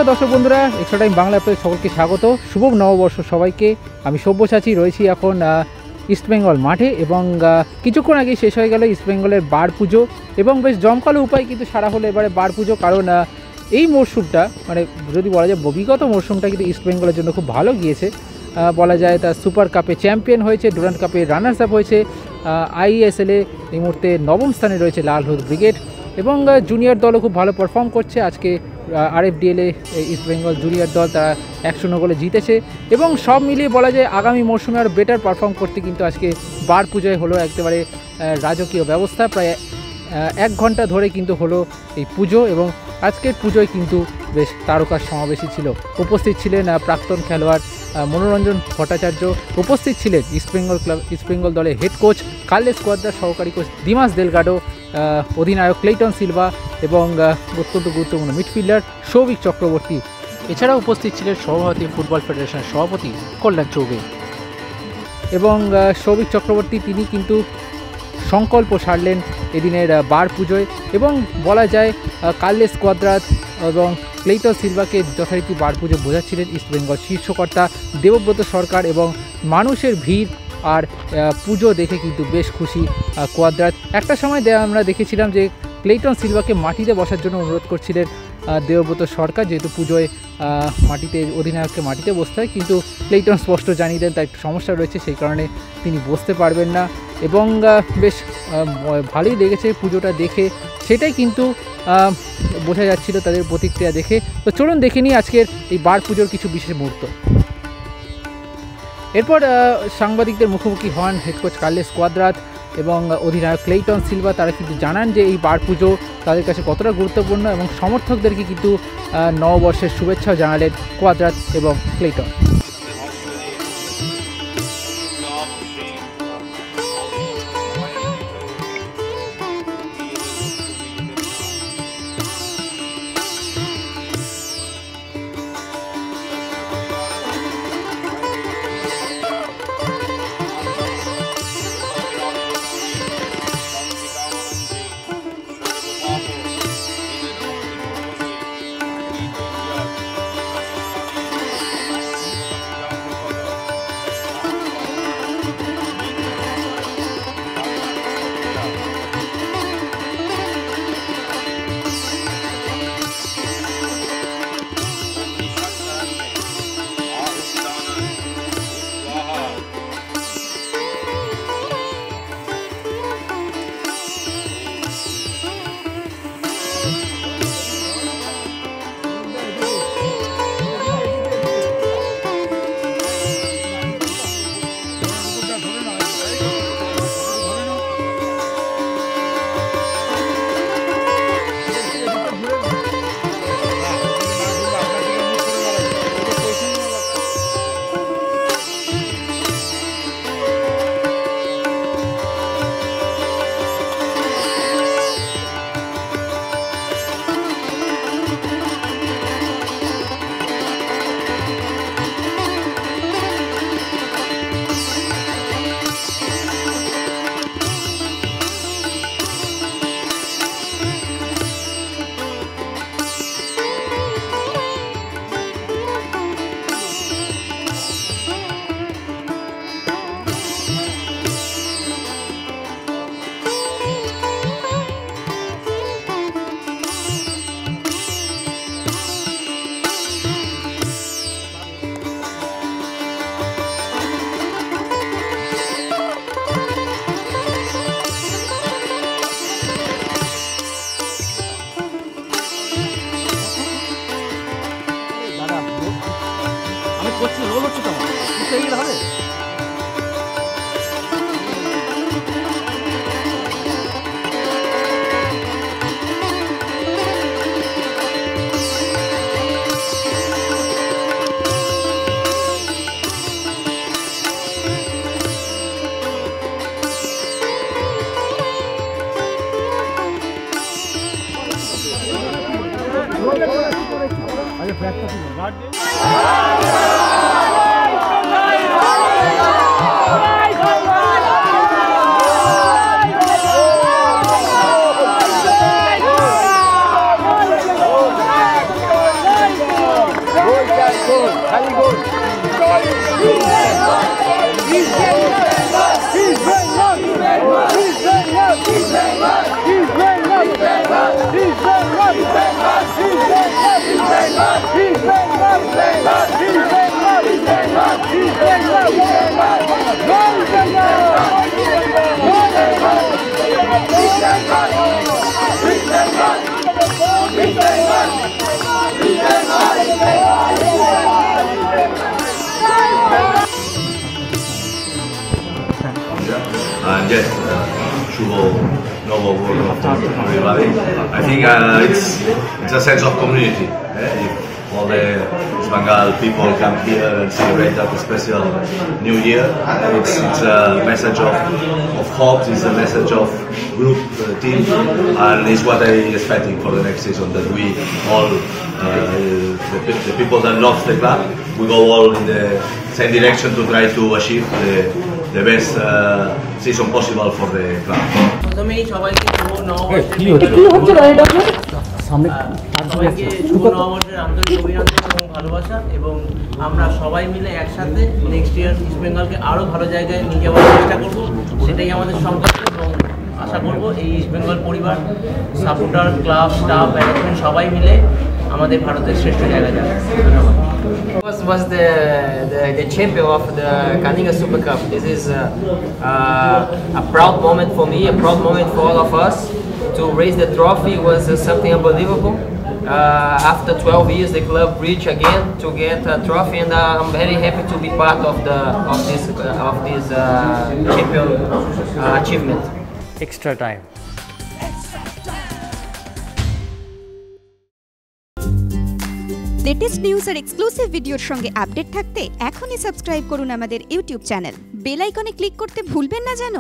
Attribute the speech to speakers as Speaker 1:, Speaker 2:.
Speaker 1: নমস্কার দর্শক বন্ধুরা, এক্সট্রা টাইম বাংলা অ্যাপে সকলকে স্বাগত। শুভ নববর্ষ সবাইকে। আমি সব্যসাচী রয়েছি এখন ইস্টবেঙ্গল মাঠে এবং কিছুক্ষণ আগে শেষ হয়ে গেল ইস্টবেঙ্গলের বার পুজো এবং বেশ জমকালো উপায় কিন্তু সারা হলো এবারে বার পুজো। কারণ এই মরশুমটা মানে যদি বলা যায় বিগত মরশুমটা কিন্তু ইস্টবেঙ্গলের জন্য খুব ভালো গিয়েছে বলা যায়। তার সুপার কাপে চ্যাম্পিয়ন হয়েছে, ডুরান্ড কাপে রানার্স আপ হয়েছে, আইএসএলে এই মুহূর্তে নবম স্থানে রয়েছে লাল হলুদ ব্রিগেড এবং জুনিয়র দলও খুব ভালো পারফর্ম করছে। আজকে আরএফডিএলে ইস্টবেঙ্গল জুনিয়র দল তারা 1-0 গোলে জিতেছে এবং সব মিলিয়ে বলা যায় আগামী মরশুমে আরও বেটার পারফর্ম করতে কিন্তু আজকে বার পুজোয় হলো একেবারে রাজকীয় ব্যবস্থা। প্রায় 1 ঘন্টা ধরে কিন্তু হলো এই পুজো এবং আজকের পুজোয় কিন্তু বেশ তারকার সমাবেশই ছিল। উপস্থিত ছিলেন প্রাক্তন খেলোয়াড় মনোরঞ্জন ভট্টাচার্য, উপস্থিত ছিলেন ইস্টবেঙ্গল দলের হেড কোচ কার্লেস কোয়াদ্রার, সহকারী কোচ দিমাস দেলগাডো, অধিনায়ক ক্লেইটন সিলভা এবং অত্যন্ত গুরুত্বপূর্ণ মিডফিল্ডার সৌভিক চক্রবর্তী। এছাড়াও উপস্থিত ছিলেন সর্বভারতীয় ফুটবল ফেডারেশনের সভাপতি কল্যাণ চৌবে এবং সৌভিক চক্রবর্তী তিনি কিন্তু সংকল্প সারলেন এদিনের বার পুজোয় এবং বলা যায় কার্লেস কোয়াদ্রাত এবং ক্লেইটন সিলভাকে যথারীতি বার পুজো বোঝাচ্ছিলেন ইস্টবেঙ্গল শীর্ষকর্তা দেবব্রত সরকার এবং মানুষের ভিড় আর পুজো দেখে কিন্তু বেশ খুশি কোয়াদ্রাত। একটা সময় আমরা দেখেছিলাম যে ক্লেইটন সিলভাকে মাটিতে বসার জন্য অনুরোধ করছিলেন দেবব্রত সরকার, যেহেতু পুজোয় মাটিতে অধিনায়ককে মাটিতে বসতে হয়, কিন্তু ক্লেইটন স্পষ্ট জানিয়ে দেন তার একটু সমস্যা রয়েছে, সেই কারণে তিনি বসতে পারবেন না এবং বেশ ভালোই লেগেছে পুজোটা দেখে, সেটাই কিন্তু বোঝা যাচ্ছিল তাদের প্রতিক্রিয়া দেখে। তো চলুন দেখে নিই আজকের এই বার পুজোর কিছু বিশেষ মুহূর্ত। এরপর সাংবাদিকদের মুখোমুখি হন হেড কোচ কার্লেস কোয়াদ্রাত এবং অধিনায়ক ক্লেইটন সিলভা। তারা কিন্তু জানান যে এই বার পুজো তাদের কাছে কতটা গুরুত্বপূর্ণ এবং সমর্থকদেরকে কিন্তু নববর্ষের শুভেচ্ছাও জানালেন কোয়াদ্রাত এবং ক্লেইটন। রোল হচ্ছে তোমার হবে। আগে ব্যাকটা ছিল গার্ড দিয়ে
Speaker 2: And yes, Shubo Novo World of everybody. I think it's a sense of community. If all the East Bengal people come here and celebrate that special New Year, it's a message of hope, it's a message of group, team, and it's what I'm expecting for the next season, that we all, the people that love the club, we go all in the same direction to try to achieve the best season possible for the club.
Speaker 3: প্রথমেই সবাইকে শুভ নববর্ষের আন্তরিক অভিনন্দন এবং ভালোবাসা, এবং আমরা সবাই মিলে একসাথে নেক্সট ইয়ার ইস্ট বেঙ্গলকে আরও ভালো জায়গায় নিয়ে যাওয়ার চেষ্টা করব। সেটাই আমাদের সংকল্প, এবং আশা করব এই ইস্ট বেঙ্গল পরিবার, সাপোর্টার, ক্লাব, স্টাফ, ম্যানেজমেন্ট সবাই মিলে আমাদের ভারতের শ্রেষ্ঠ জায়গায় যাবে। ধন্যবাদ।
Speaker 4: Was the champion of the Kalinga Super Cup. This is a proud moment for me, a proud moment for all of us. To raise the trophy was something unbelievable. After 12 years, the club reached again to get a trophy, and I'm very happy to be part of this champion achievement.
Speaker 5: Extra time.
Speaker 6: Latest news আর exclusive ভিডিওর সঙ্গে update থাকতে এখনই subscribe করুন আমাদের YouTube channel. Bell আইকনে click করতে ভুলবেন না যেন।